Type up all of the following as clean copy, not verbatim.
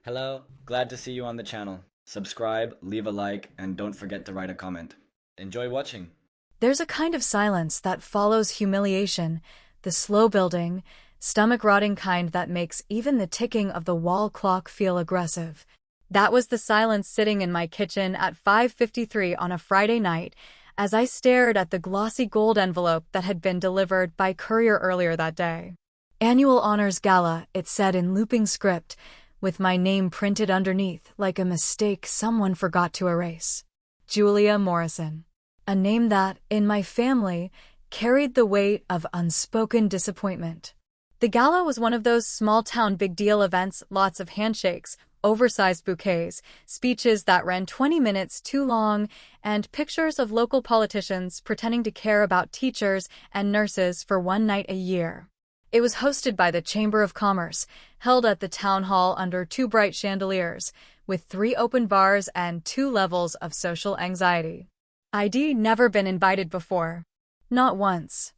Hello, glad to see you on the channel. Subscribe, leave a like, and don't forget to write a comment. Enjoy watching. There's a kind of silence that follows humiliation, the slow building, stomach-rotting kind that makes even the ticking of the wall clock feel aggressive. That was the silence sitting in my kitchen at 5:53 on a Friday night as I stared at the glossy gold envelope that had been delivered by courier earlier that day. Annual Honors Gala, it said in looping script, with my name printed underneath like a mistake someone forgot to erase. Julia Morrison. A name that, in my family, carried the weight of unspoken disappointment. The gala was one of those small-town big-deal events, lots of handshakes, oversized bouquets, speeches that ran 20 minutes too long, and pictures of local politicians pretending to care about teachers and nurses for one night a year. It was hosted by the Chamber of Commerce, held at the town hall under two bright chandeliers, with 3 open bars and 2 levels of social anxiety. I'd never been invited before. Not once.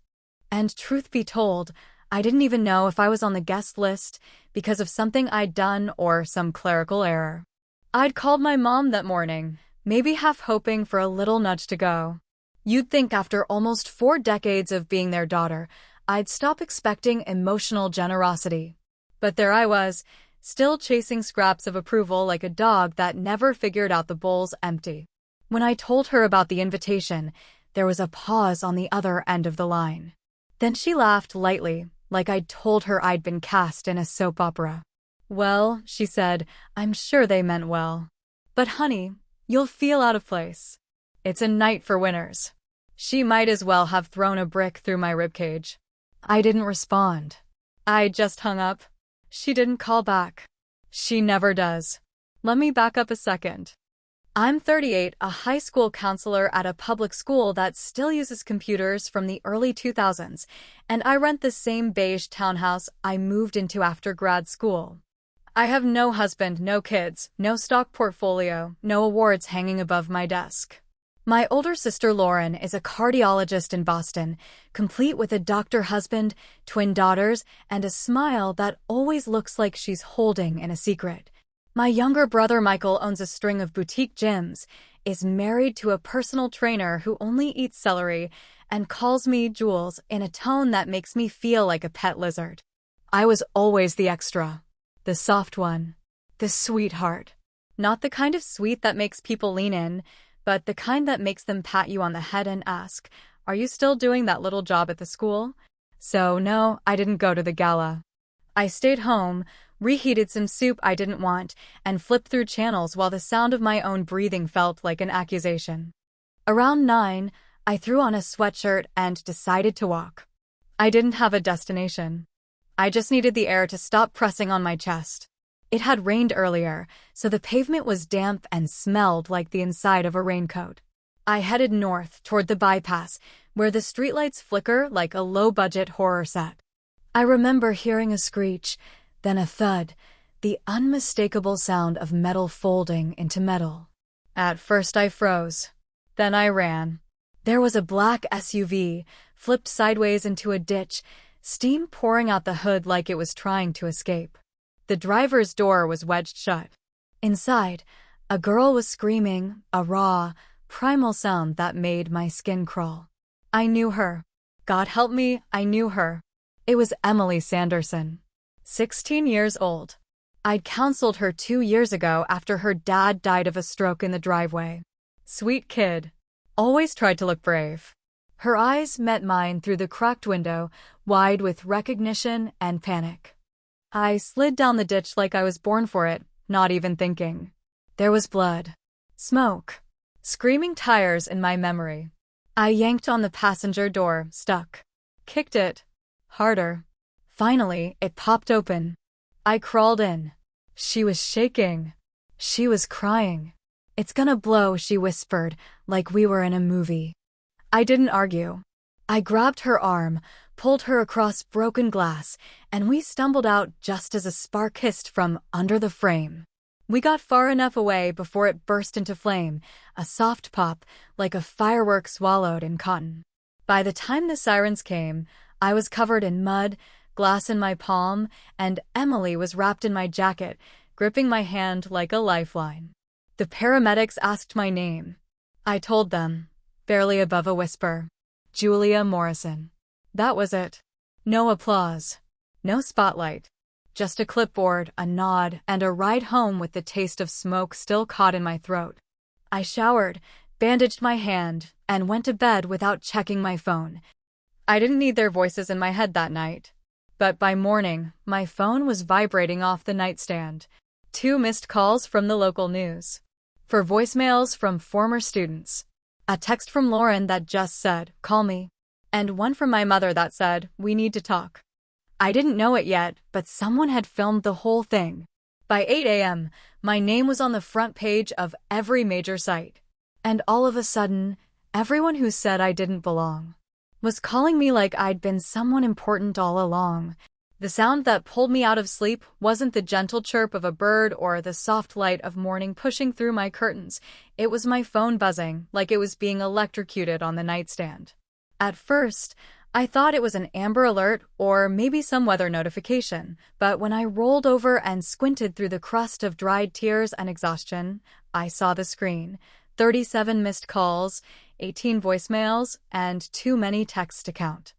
And truth be told, I didn't even know if I was on the guest list because of something I'd done or some clerical error. I'd called my mom that morning, maybe half hoping for a little nudge to go. You'd think after almost 4 decades of being their daughter, I'd stop expecting emotional generosity. But there I was, still chasing scraps of approval like a dog that never figured out the bowl's empty. When I told her about the invitation, there was a pause on the other end of the line. Then she laughed lightly, like I'd told her I'd been cast in a soap opera. "Well," she said, "I'm sure they meant well. But honey, you'll feel out of place. It's a night for winners." She might as well have thrown a brick through my ribcage. I didn't respond. I just hung up. She didn't call back. She never does. Let me back up a second. I'm 38, a high school counselor at a public school that still uses computers from the early 2000s, and I rent the same beige townhouse I moved into after grad school. I have no husband, no kids, no stock portfolio, no awards hanging above my desk. My older sister Lauren is a cardiologist in Boston, complete with a doctor husband, twin daughters, and a smile that always looks like she's holding in a secret. My younger brother Michael owns a string of boutique gyms, is married to a personal trainer who only eats celery, and calls me Jules in a tone that makes me feel like a pet lizard. I was always the extra. The soft one. The sweetheart. Not the kind of sweet that makes people lean in, but the kind that makes them pat you on the head and ask, "Are you still doing that little job at the school?" So no, I didn't go to the gala. I stayed home, reheated some soup I didn't want, and flipped through channels while the sound of my own breathing felt like an accusation. Around 9, I threw on a sweatshirt and decided to walk. I didn't have a destination. I just needed the air to stop pressing on my chest. It had rained earlier, so the pavement was damp and smelled like the inside of a raincoat. I headed north toward the bypass, where the streetlights flicker like a low-budget horror set. I remember hearing a screech, then a thud, the unmistakable sound of metal folding into metal. At first I froze. Then I ran. There was a black SUV, flipped sideways into a ditch, steam pouring out the hood like it was trying to escape. The driver's door was wedged shut. Inside, a girl was screaming, a raw, primal sound that made my skin crawl. I knew her. God help me, I knew her. It was Emily Sanderson. 16 years old. I'd counseled her 2 years ago after her dad died of a stroke in the driveway. Sweet kid. Always tried to look brave. Her eyes met mine through the cracked window, wide with recognition and panic. I slid down the ditch like I was born for it, not even thinking. There was blood. Smoke. Screaming tires in my memory. I yanked on the passenger door, stuck. Kicked it. Harder. Finally, it popped open. I crawled in. She was shaking. She was crying. "It's gonna blow," she whispered, like we were in a movie. I didn't argue. I grabbed her arm, pulled her across broken glass, and we stumbled out just as a spark hissed from under the frame. We got far enough away before it burst into flame, a soft pop, like a firework swallowed in cotton. By the time the sirens came, I was covered in mud, glass in my palm, and Emily was wrapped in my jacket, gripping my hand like a lifeline. The paramedics asked my name. I told them, barely above a whisper. Julia Morrison. That was it. No applause. No spotlight. Just a clipboard, a nod, and a ride home with the taste of smoke still caught in my throat. I showered, bandaged my hand, and went to bed without checking my phone. I didn't need their voices in my head that night. But by morning, my phone was vibrating off the nightstand. 2 missed calls from the local news. 4 voicemails from former students. A text from Lauren that just said, "Call me." And one from my mother that said, "We need to talk." I didn't know it yet, but someone had filmed the whole thing. By 8 a.m., my name was on the front page of every major site. And all of a sudden, everyone who said I didn't belong was calling me like I'd been someone important all along. The sound that pulled me out of sleep wasn't the gentle chirp of a bird or the soft light of morning pushing through my curtains. It was my phone buzzing, like it was being electrocuted on the nightstand. At first, I thought it was an Amber Alert or maybe some weather notification, but when I rolled over and squinted through the crust of dried tears and exhaustion, I saw the screen. 37 missed calls, 18 voicemails, and too many texts to count.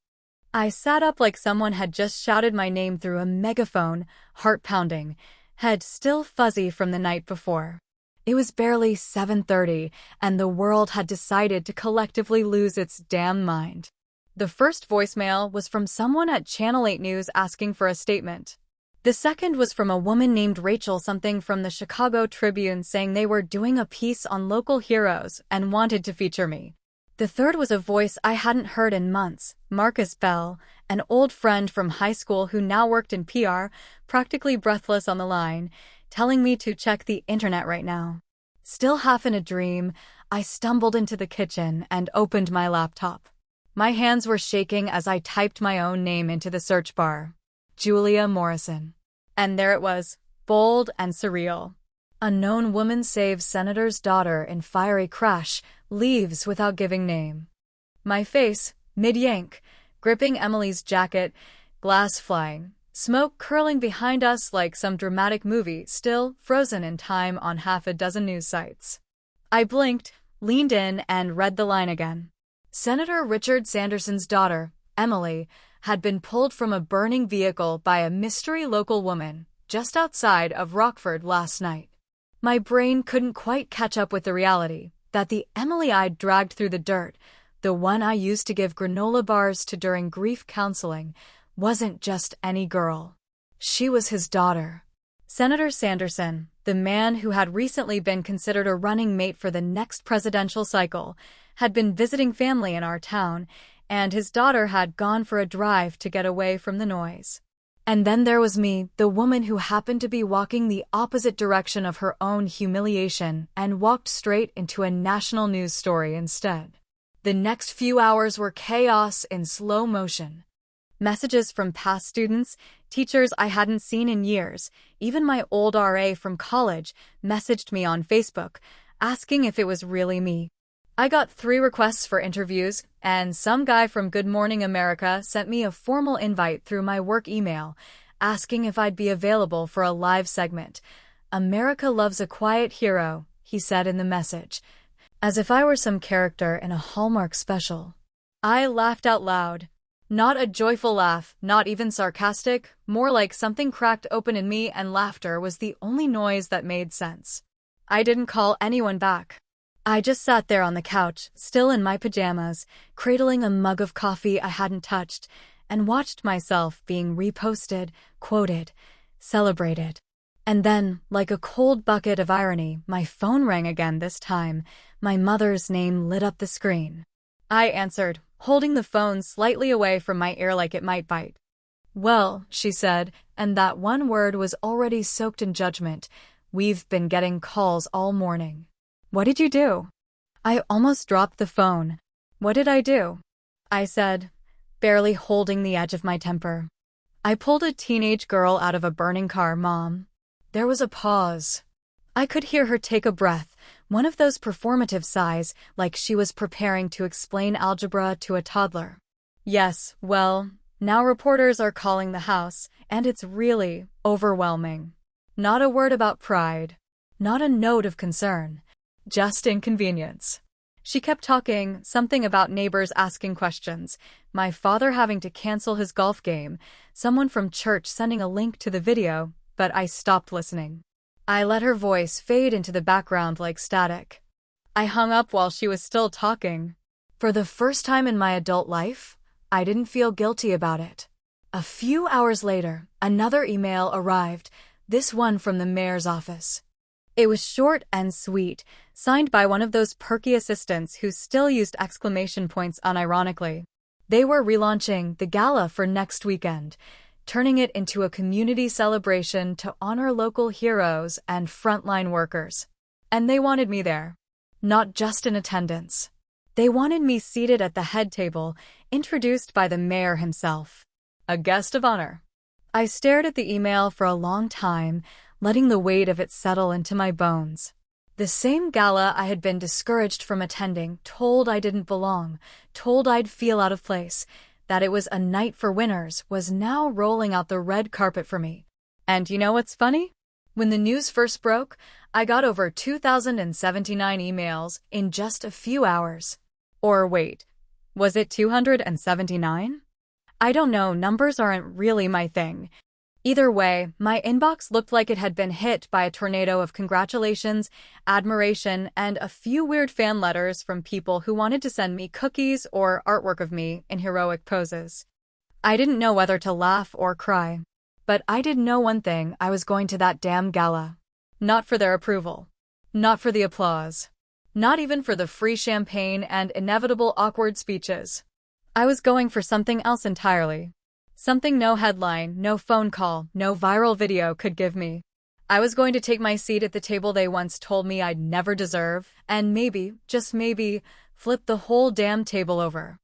I sat up like someone had just shouted my name through a megaphone, heart pounding, head still fuzzy from the night before. It was barely 7:30, and the world had decided to collectively lose its damn mind. The first voicemail was from someone at Channel 8 News asking for a statement. The second was from a woman named Rachel something from the Chicago Tribune saying they were doing a piece on local heroes and wanted to feature me. The third was a voice I hadn't heard in months, Marcus Bell, an old friend from high school who now worked in PR, practically breathless on the line, telling me to check the internet right now. Still half in a dream, I stumbled into the kitchen and opened my laptop. My hands were shaking as I typed my own name into the search bar. Julia Morrison. And there it was, bold and surreal. Unknown woman saves senator's daughter in fiery crash, leaves without giving name. My face, mid-yank, gripping Emily's jacket, glass flying, smoke curling behind us like some dramatic movie still frozen in time on half a dozen news sites. I blinked, leaned in, and read the line again. Senator Richard Sanderson's daughter, Emily, had been pulled from a burning vehicle by a mystery local woman just outside of Rockford last night. My brain couldn't quite catch up with the reality that the Emily I'd dragged through the dirt, the one I used to give granola bars to during grief counseling, wasn't just any girl. She was his daughter. Senator Sanderson, the man who had recently been considered a running mate for the next presidential cycle, had been visiting family in our town, and his daughter had gone for a drive to get away from the noise. And then there was me, the woman who happened to be walking the opposite direction of her own humiliation and walked straight into a national news story instead. The next few hours were chaos in slow motion. Messages from past students, teachers I hadn't seen in years, even my old RA from college messaged me on Facebook, asking if it was really me. I got 3 requests for interviews, and some guy from Good Morning America sent me a formal invite through my work email, asking if I'd be available for a live segment. "America loves a quiet hero," he said in the message, as if I were some character in a Hallmark special. I laughed out loud. Not a joyful laugh, not even sarcastic, more like something cracked open in me, and laughter was the only noise that made sense. I didn't call anyone back. I just sat there on the couch, still in my pajamas, cradling a mug of coffee I hadn't touched, and watched myself being reposted, quoted, celebrated. And then, like a cold bucket of irony, my phone rang again this time. My mother's name lit up the screen. I answered, holding the phone slightly away from my ear like it might bite. "Well," she said, and that one word was already soaked in judgment, "we've been getting calls all morning." "What did you do?" I almost dropped the phone. "What did I do?" I said, barely holding the edge of my temper. "I pulled a teenage girl out of a burning car, Mom." There was a pause. I could hear her take a breath, one of those performative sighs, like she was preparing to explain algebra to a toddler. "Yes, well, now reporters are calling the house, and it's really overwhelming." Not a word about pride. Not a note of concern. Just inconvenience. She kept talking, something about neighbors asking questions, my father having to cancel his golf game, someone from church sending a link to the video, but I stopped listening. I let her voice fade into the background like static. I hung up while she was still talking. For the first time in my adult life, I didn't feel guilty about it. A few hours later, another email arrived, this one from the mayor's office. It was short and sweet, signed by one of those perky assistants who still used exclamation points unironically. They were relaunching the gala for next weekend, turning it into a community celebration to honor local heroes and frontline workers. And they wanted me there. Not just in attendance. They wanted me seated at the head table, introduced by the mayor himself. A guest of honor. I stared at the email for a long time, letting the weight of it settle into my bones. The same gala I had been discouraged from attending, told I didn't belong, told I'd feel out of place, that it was a night for winners, was now rolling out the red carpet for me. And you know what's funny? When the news first broke, I got over 2,079 emails in just a few hours. Or wait, was it 279? I don't know, numbers aren't really my thing. Either way, my inbox looked like it had been hit by a tornado of congratulations, admiration, and a few weird fan letters from people who wanted to send me cookies or artwork of me in heroic poses. I didn't know whether to laugh or cry. But I did know one thing, I was going to that damn gala. Not for their approval. Not for the applause. Not even for the free champagne and inevitable awkward speeches. I was going for something else entirely. Something no headline, no phone call, no viral video could give me. I was going to take my seat at the table they once told me I'd never deserve, and maybe, just maybe, flip the whole damn table over.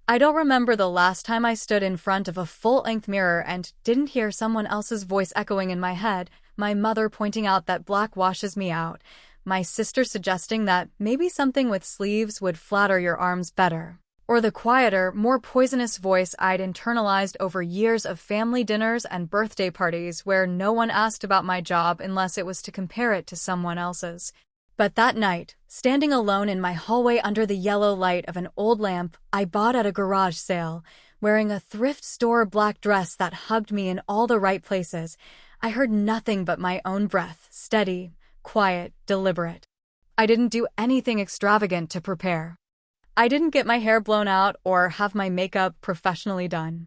I don't remember the last time I stood in front of a full-length mirror and didn't hear someone else's voice echoing in my head, my mother pointing out that black washes me out, my sister suggesting that maybe something with sleeves would flatter your arms better. Or the quieter, more poisonous voice I'd internalized over years of family dinners and birthday parties where no one asked about my job unless it was to compare it to someone else's. But that night, standing alone in my hallway under the yellow light of an old lamp I bought at a garage sale, wearing a thrift store black dress that hugged me in all the right places, I heard nothing but my own breath, steady, quiet, deliberate. I didn't do anything extravagant to prepare. I didn't get my hair blown out or have my makeup professionally done.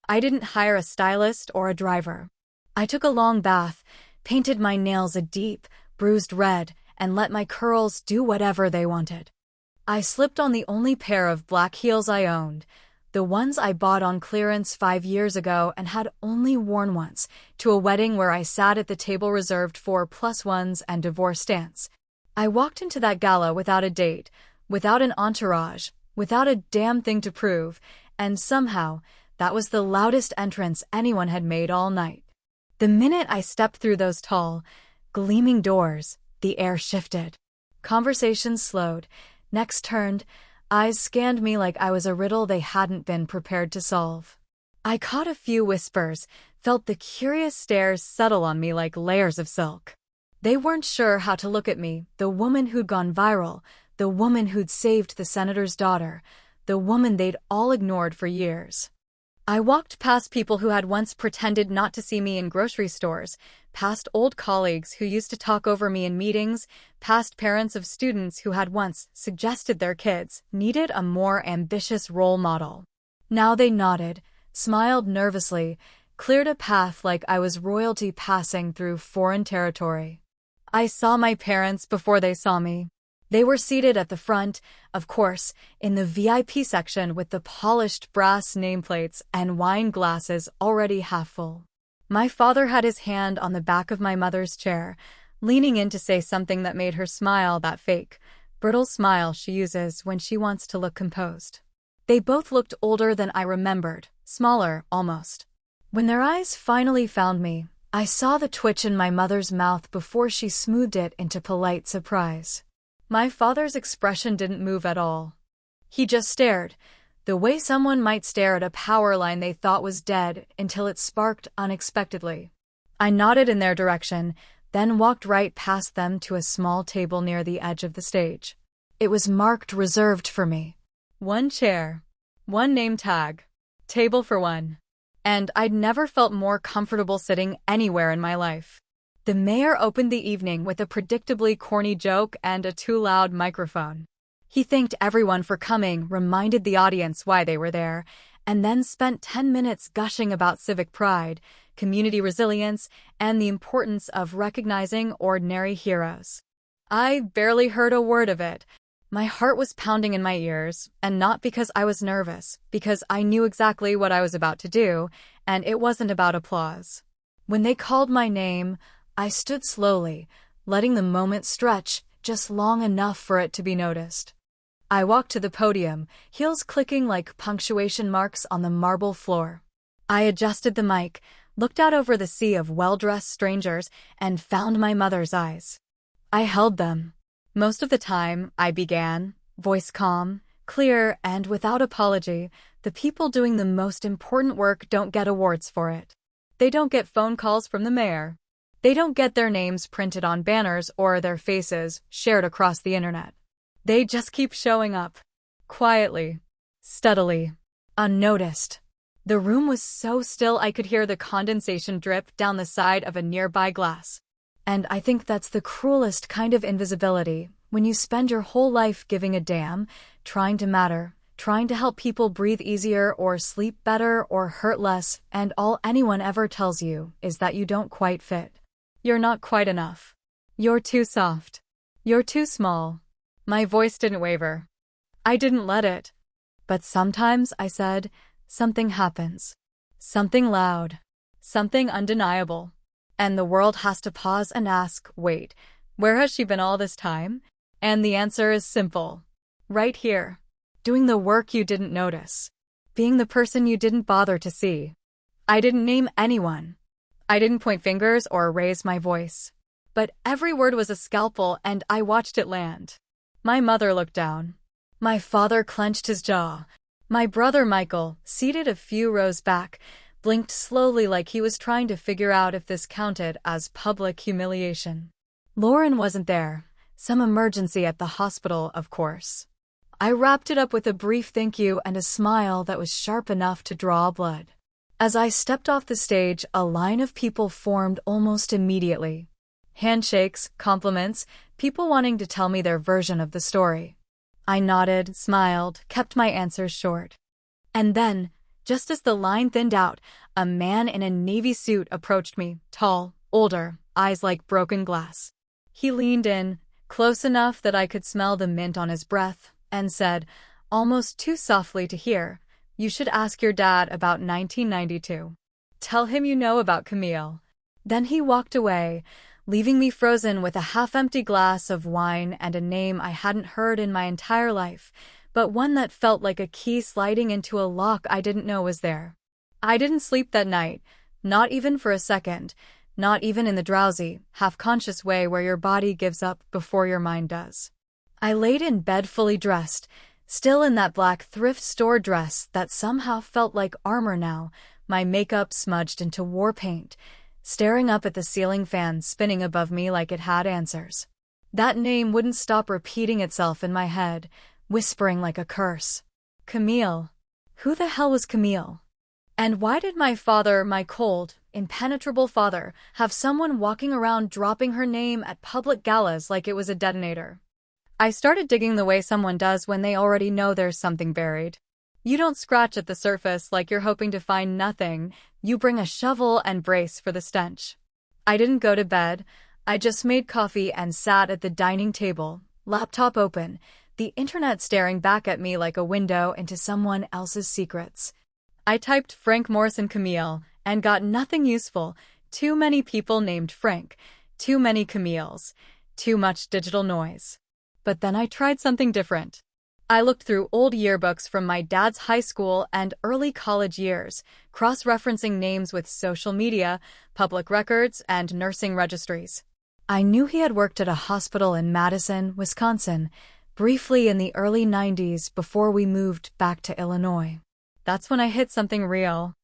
I didn't hire a stylist or a driver. I took a long bath, painted my nails a deep, bruised red, and let my curls do whatever they wanted. I slipped on the only pair of black heels I owned, the ones I bought on clearance 5 years ago and had only worn once, to a wedding where I sat at the table reserved for +1s and divorce dance. I walked into that gala without a date, without an entourage, without a damn thing to prove, and somehow, that was the loudest entrance anyone had made all night. The minute I stepped through those tall, gleaming doors, the air shifted. Conversations slowed, necks turned, eyes scanned me like I was a riddle they hadn't been prepared to solve. I caught a few whispers, felt the curious stares settle on me like layers of silk. They weren't sure how to look at me, the woman who'd gone viral, the woman who'd saved the senator's daughter, the woman they'd all ignored for years. I walked past people who had once pretended not to see me in grocery stores, past old colleagues who used to talk over me in meetings, past parents of students who had once suggested their kids needed a more ambitious role model. Now they nodded, smiled nervously, cleared a path like I was royalty passing through foreign territory. I saw my parents before they saw me. They were seated at the front, of course, in the VIP section with the polished brass nameplates and wine glasses already half full. My father had his hand on the back of my mother's chair, leaning in to say something that made her smile, that fake, brittle smile she uses when she wants to look composed. They both looked older than I remembered, smaller, almost. When their eyes finally found me, I saw the twitch in my mother's mouth before she smoothed it into polite surprise. My father's expression didn't move at all. He just stared, the way someone might stare at a power line they thought was dead until it sparked unexpectedly. I nodded in their direction, then walked right past them to a small table near the edge of the stage. It was marked reserved for me. One chair. One name tag. Table for one. And I'd never felt more comfortable sitting anywhere in my life. The mayor opened the evening with a predictably corny joke and a too loud microphone. He thanked everyone for coming, reminded the audience why they were there, and then spent 10 minutes gushing about civic pride, community resilience, and the importance of recognizing ordinary heroes. I barely heard a word of it. My heart was pounding in my ears, and not because I was nervous, because I knew exactly what I was about to do, and it wasn't about applause. When they called my name, I stood slowly, letting the moment stretch just long enough for it to be noticed. I walked to the podium, heels clicking like punctuation marks on the marble floor. I adjusted the mic, looked out over the sea of well-dressed strangers, and found my mother's eyes. I held them. Most of the time, I began, voice calm, clear, and without apology. The people doing the most important work don't get awards for it. They don't get phone calls from the mayor. They don't get their names printed on banners or their faces shared across the internet. They just keep showing up. Quietly. Steadily. Unnoticed. The room was so still I could hear the condensation drip down the side of a nearby glass. And I think that's the cruelest kind of invisibility, when you spend your whole life giving a damn, trying to matter, trying to help people breathe easier or sleep better or hurt less, and all anyone ever tells you is that you don't quite fit. You're not quite enough. You're too soft. You're too small. My voice didn't waver. I didn't let it. But sometimes, I said, something happens. Something loud. Something undeniable. And the world has to pause and ask, wait, where has she been all this time? And the answer is simple. Right here. Doing the work you didn't notice. Being the person you didn't bother to see. I didn't name anyone. I didn't point fingers or raise my voice. But every word was a scalpel and I watched it land. My mother looked down. My father clenched his jaw. My brother Michael, seated a few rows back, blinked slowly like he was trying to figure out if this counted as public humiliation. Lauren wasn't there. Some emergency at the hospital, of course. I wrapped it up with a brief thank you and a smile that was sharp enough to draw blood. As I stepped off the stage, a line of people formed almost immediately. Handshakes, compliments, people wanting to tell me their version of the story. I nodded, smiled, kept my answers short. And then, just as the line thinned out, a man in a navy suit approached me, tall, older, eyes like broken glass. He leaned in, close enough that I could smell the mint on his breath, and said, almost too softly to hear, "You should ask your dad about 1992. Tell him you know about Camille." Then he walked away, leaving me frozen with a half-empty glass of wine and a name I hadn't heard in my entire life, but one that felt like a key sliding into a lock I didn't know was there. I didn't sleep that night, not even for a second, not even in the drowsy, half-conscious way where your body gives up before your mind does. I laid in bed fully dressed, still in that black thrift store dress that somehow felt like armor now, my makeup smudged into war paint, staring up at the ceiling fan spinning above me like it had answers. That name wouldn't stop repeating itself in my head, whispering like a curse. Camille. Who the hell was Camille? And why did my father, my cold, impenetrable father, have someone walking around dropping her name at public galas like it was a detonator? I started digging the way someone does when they already know there's something buried. You don't scratch at the surface like you're hoping to find nothing. You bring a shovel and brace for the stench. I didn't go to bed. I just made coffee and sat at the dining table, laptop open, the internet staring back at me like a window into someone else's secrets. I typed Frank Morrison Camille and got nothing useful. Too many people named Frank. Too many Camilles. Too much digital noise. But then I tried something different. I looked through old yearbooks from my dad's high school and early college years, cross-referencing names with social media, public records, and nursing registries. I knew he had worked at a hospital in Madison, Wisconsin, briefly in the early 90s before we moved back to Illinois. That's when I hit something real.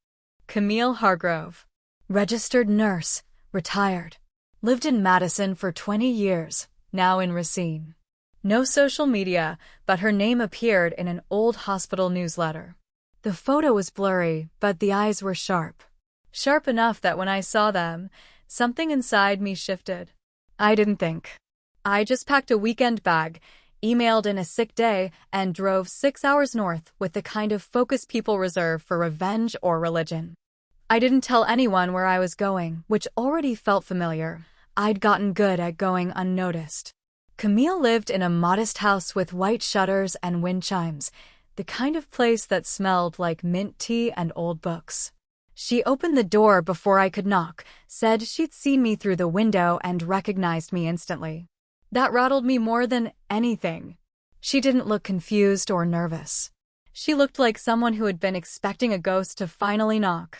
Camille Hargrove. Registered nurse, Retired. Lived in Madison for 20 years, now in Racine. No social media, but her name appeared in an old hospital newsletter. The photo was blurry, but the eyes were sharp. Sharp enough that when I saw them, something inside me shifted. I didn't think. I just packed a weekend bag, emailed in a sick day, and drove 6 hours north with the kind of focus people reserve for revenge or religion. I didn't tell anyone where I was going, which already felt familiar. I'd gotten good at going unnoticed. Camille lived in a modest house with white shutters and wind chimes, the kind of place that smelled like mint tea and old books. She opened the door before I could knock, said she'd seen me through the window and recognized me instantly. That rattled me more than anything. She didn't look confused or nervous. She looked like someone who had been expecting a ghost to finally knock.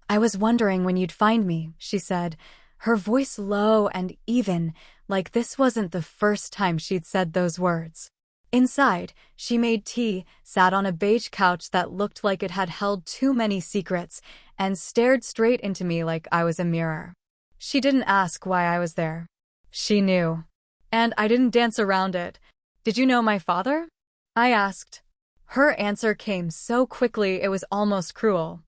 "I was wondering when you'd find me," she said, her voice low and even, like this wasn't the first time she'd said those words. Inside, she made tea, sat on a beige couch that looked like it had held too many secrets, and stared straight into me like I was a mirror. She didn't ask why I was there. She knew. And I didn't dance around it. "Did you know my father?" I asked. Her answer came so quickly it was almost cruel.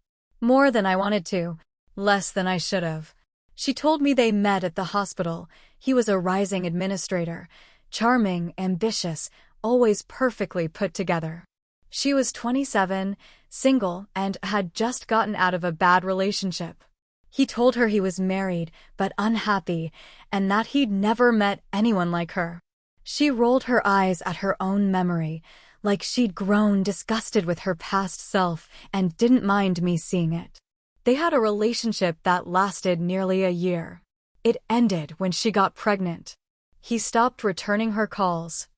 More than I wanted to, less than I should have. She told me they met at the hospital. He was a rising administrator, charming, ambitious, always perfectly put together. She was 27, single, and had just gotten out of a bad relationship. He told her he was married, but unhappy, and that he'd never met anyone like her. She rolled her eyes at her own memory, like she'd grown disgusted with her past self and didn't mind me seeing it. They had a relationship that lasted nearly a year. It ended when she got pregnant. He stopped returning her calls.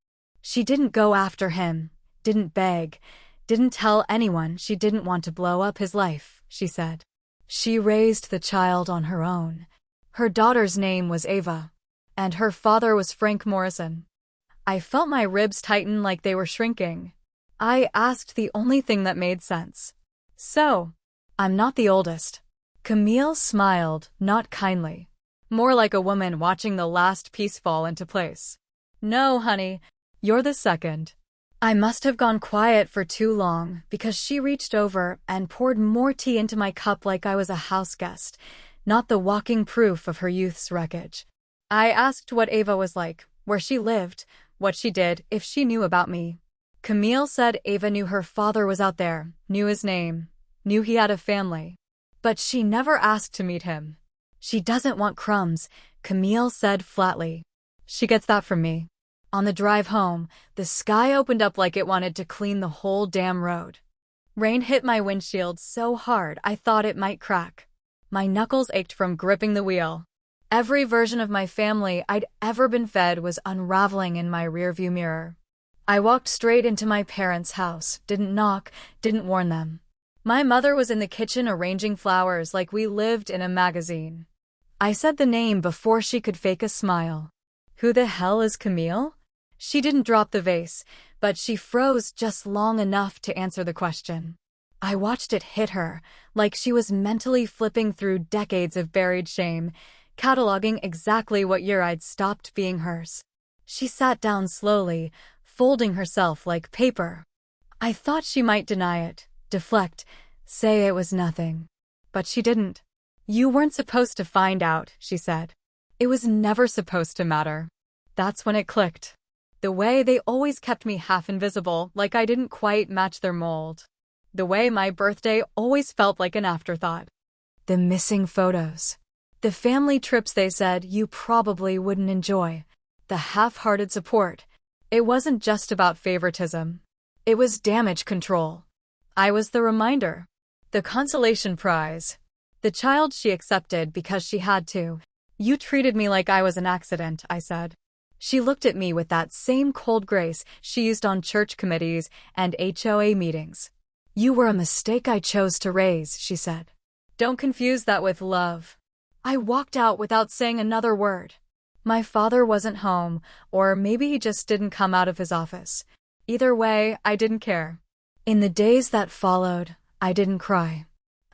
She didn't go after him, didn't beg, didn't tell anyone she didn't want to blow up his life, she said. She raised the child on her own. Her daughter's name was Ava, and her father was Frank Morrison. I felt my ribs tighten like they were shrinking. I asked the only thing that made sense. "So, I'm not the oldest." Camille smiled, not kindly. More like a woman watching the last piece fall into place. "No, honey, you're the second." I must have gone quiet for too long because she reached over and poured more tea into my cup like I was a house guest, not the walking proof of her youth's wreckage. I asked what Ava was like, where she lived, what she did, if she knew about me. Camille said Ava knew her father was out there, knew his name, knew he had a family. But she never asked to meet him. "She doesn't want crumbs," Camille said flatly. "She gets that from me." On the drive home, the sky opened up like it wanted to clean the whole damn road. Rain hit my windshield so hard I thought it might crack. My knuckles ached from gripping the wheel. Every version of my family I'd ever been fed was unraveling in my rearview mirror. I walked straight into my parents' house, didn't knock, didn't warn them. My mother was in the kitchen arranging flowers like we lived in a magazine. I said the name before she could fake a smile. "Who the hell is Camille?" She didn't drop the vase, but she froze just long enough to answer the question. I watched it hit her, like she was mentally flipping through decades of buried shame, cataloging exactly what year I'd stopped being hers. She sat down slowly, folding herself like paper. I thought she might deny it, deflect, say it was nothing. But she didn't. "You weren't supposed to find out," she said. "It was never supposed to matter." That's when it clicked. The way they always kept me half invisible, like I didn't quite match their mold. The way my birthday always felt like an afterthought. The missing photos. The family trips they said you probably wouldn't enjoy. The half-hearted support. It wasn't just about favoritism. It was damage control. I was the reminder. The consolation prize. The child she accepted because she had to. "You treated me like I was an accident," I said. She looked at me with that same cold grace she used on church committees and HOA meetings. "You were a mistake I chose to raise," she said. "Don't confuse that with love." I walked out without saying another word. My father wasn't home, or maybe he just didn't come out of his office. Either way, I didn't care. In the days that followed, I didn't cry.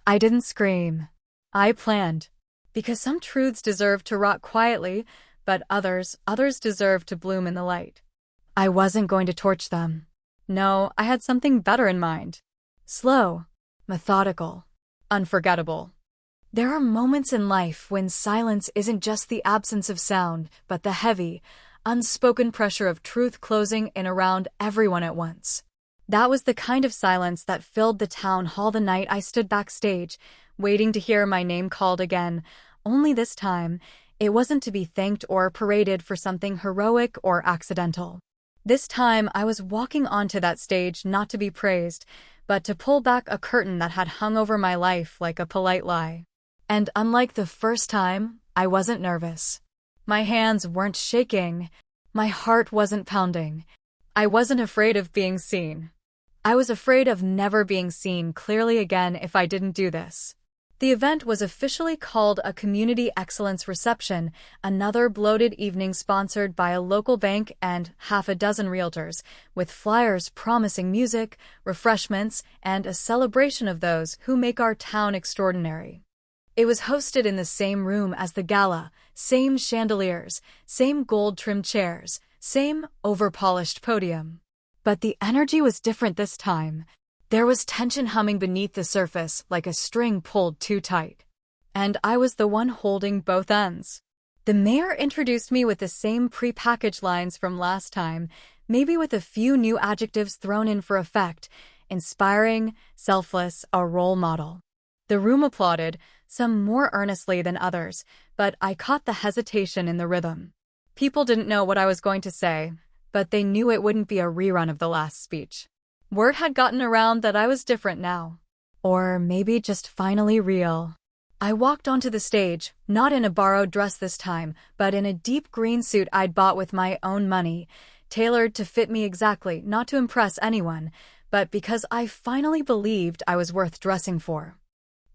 I didn't scream. I planned. Because some truths deserve to rot quietly, but others deserve to bloom in the light. I wasn't going to torch them. No, I had something better in mind. Slow, methodical, unforgettable. There are moments in life when silence isn't just the absence of sound, but the heavy, unspoken pressure of truth closing in around everyone at once. That was the kind of silence that filled the town hall the night I stood backstage, waiting to hear my name called again, only this time, it wasn't to be thanked or paraded for something heroic or accidental. This time, I was walking onto that stage not to be praised, but to pull back a curtain that had hung over my life like a polite lie. And unlike the first time, I wasn't nervous. My hands weren't shaking. My heart wasn't pounding. I wasn't afraid of being seen. I was afraid of never being seen clearly again if I didn't do this. The event was officially called a Community Excellence Reception, another bloated evening sponsored by a local bank and half a dozen realtors, with flyers promising music, refreshments, and a celebration of those who make our town extraordinary. It was hosted in the same room as the gala, same chandeliers, same gold-trimmed chairs, same over-polished podium. But the energy was different this time. There was tension humming beneath the surface like a string pulled too tight. And I was the one holding both ends. The mayor introduced me with the same pre-packaged lines from last time, maybe with a few new adjectives thrown in for effect: inspiring, selfless, a role model. The room applauded, some more earnestly than others, but I caught the hesitation in the rhythm. People didn't know what I was going to say, but they knew it wouldn't be a rerun of the last speech. Word had gotten around that I was different now. Or maybe just finally real. I walked onto the stage, not in a borrowed dress this time, but in a deep green suit I'd bought with my own money, tailored to fit me exactly, not to impress anyone, but because I finally believed I was worth dressing for.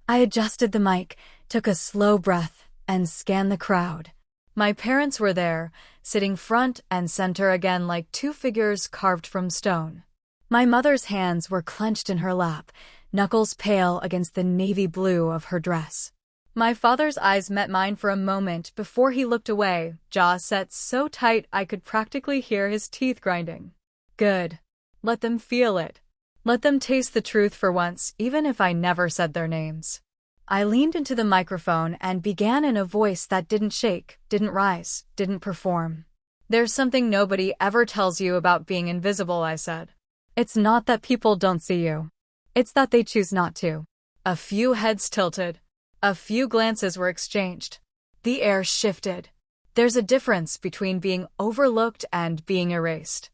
I adjusted the mic, took a slow breath, and scanned the crowd. My parents were there, sitting front and center again like two figures carved from stone. My mother's hands were clenched in her lap, knuckles pale against the navy blue of her dress. My father's eyes met mine for a moment before he looked away, jaw set so tight I could practically hear his teeth grinding. Good. Let them feel it. Let them taste the truth for once, even if I never said their names. I leaned into the microphone and began in a voice that didn't shake, didn't rise, didn't perform. There's something nobody ever tells you about being invisible, I said. It's not that people don't see you. It's that they choose not to. A few heads tilted. A few glances were exchanged. The air shifted. There's a difference between being overlooked and being erased.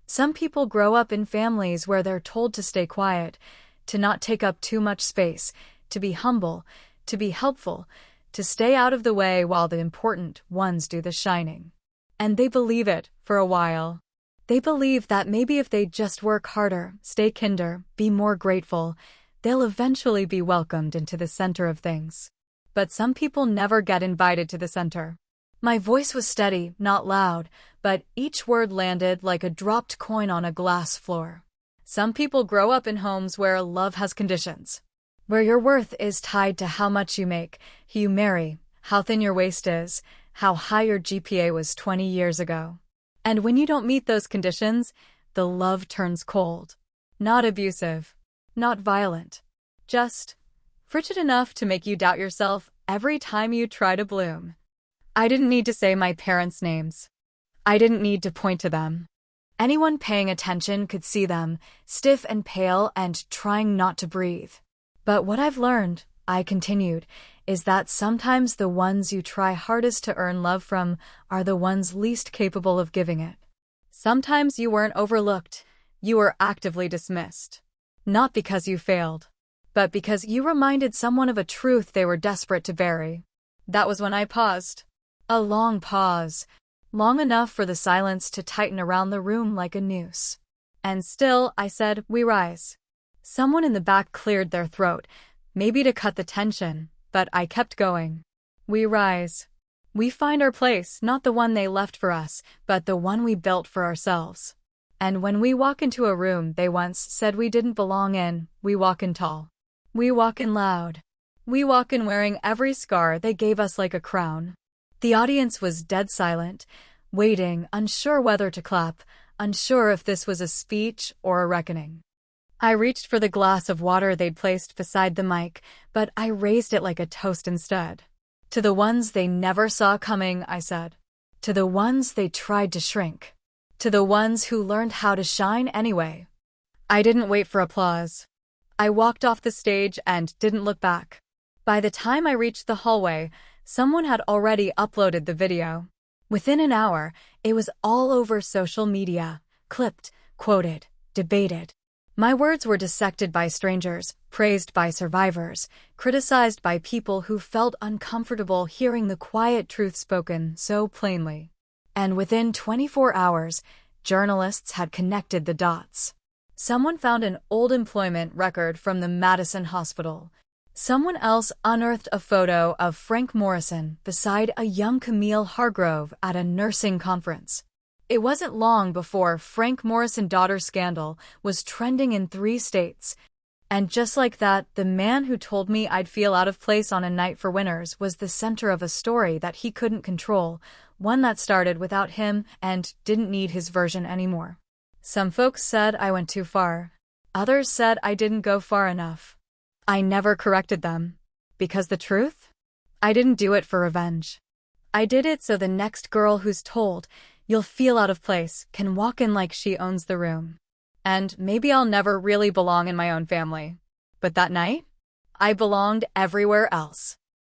Some people grow up in families where they're told to stay quiet, to not take up too much space, to be humble, to be helpful, to stay out of the way while the important ones do the shining. And they believe it for a while. They believe that maybe if they just work harder, stay kinder, be more grateful, they'll eventually be welcomed into the center of things. But some people never get invited to the center. My voice was steady, not loud, but each word landed like a dropped coin on a glass floor. Some people grow up in homes where love has conditions, where your worth is tied to how much you make, who you marry, how thin your waist is, how high your GPA was 20 years ago. And when you don't meet those conditions, the love turns cold. Not abusive. Not violent. Just frigid enough to make you doubt yourself every time you try to bloom. I didn't need to say my parents' names. I didn't need to point to them. Anyone paying attention could see them, stiff and pale and trying not to breathe. But what I've learned, I continued, is that sometimes the ones you try hardest to earn love from are the ones least capable of giving it. Sometimes you weren't overlooked, you were actively dismissed. Not because you failed, but because you reminded someone of a truth they were desperate to bury. That was when I paused. A long pause, long enough for the silence to tighten around the room like a noose. And still, I said, "We rise." Someone in the back cleared their throat, maybe to cut the tension, but I kept going. We rise. We find our place, not the one they left for us, but the one we built for ourselves. And when we walk into a room they once said we didn't belong in, we walk in tall. We walk in loud. We walk in wearing every scar they gave us like a crown. The audience was dead silent, waiting, unsure whether to clap, unsure if this was a speech or a reckoning. I reached for the glass of water they'd placed beside the mic, but I raised it like a toast instead. To the ones they never saw coming, I said. To the ones they tried to shrink. To the ones who learned how to shine anyway. I didn't wait for applause. I walked off the stage and didn't look back. By the time I reached the hallway, someone had already uploaded the video. Within an hour, it was all over social media, clipped, quoted, debated. My words were dissected by strangers, praised by survivors, criticized by people who felt uncomfortable hearing the quiet truth spoken so plainly. And within 24 hours, journalists had connected the dots. Someone found an old employment record from the Madison Hospital. Someone else unearthed a photo of Frank Morrison beside a young Camille Hargrove at a nursing conference. It wasn't long before Frank Morrison daughter scandal was trending in 3 states. And just like that, the man who told me I'd feel out of place on A Night for Winners was the center of a story that he couldn't control, one that started without him and didn't need his version anymore. Some folks said I went too far. Others said I didn't go far enough. I never corrected them. Because the truth? I didn't do it for revenge. I did it so the next girl who's told, "You'll feel out of place," can walk in like she owns the room. And maybe I'll never really belong in my own family. But that night, I belonged everywhere else.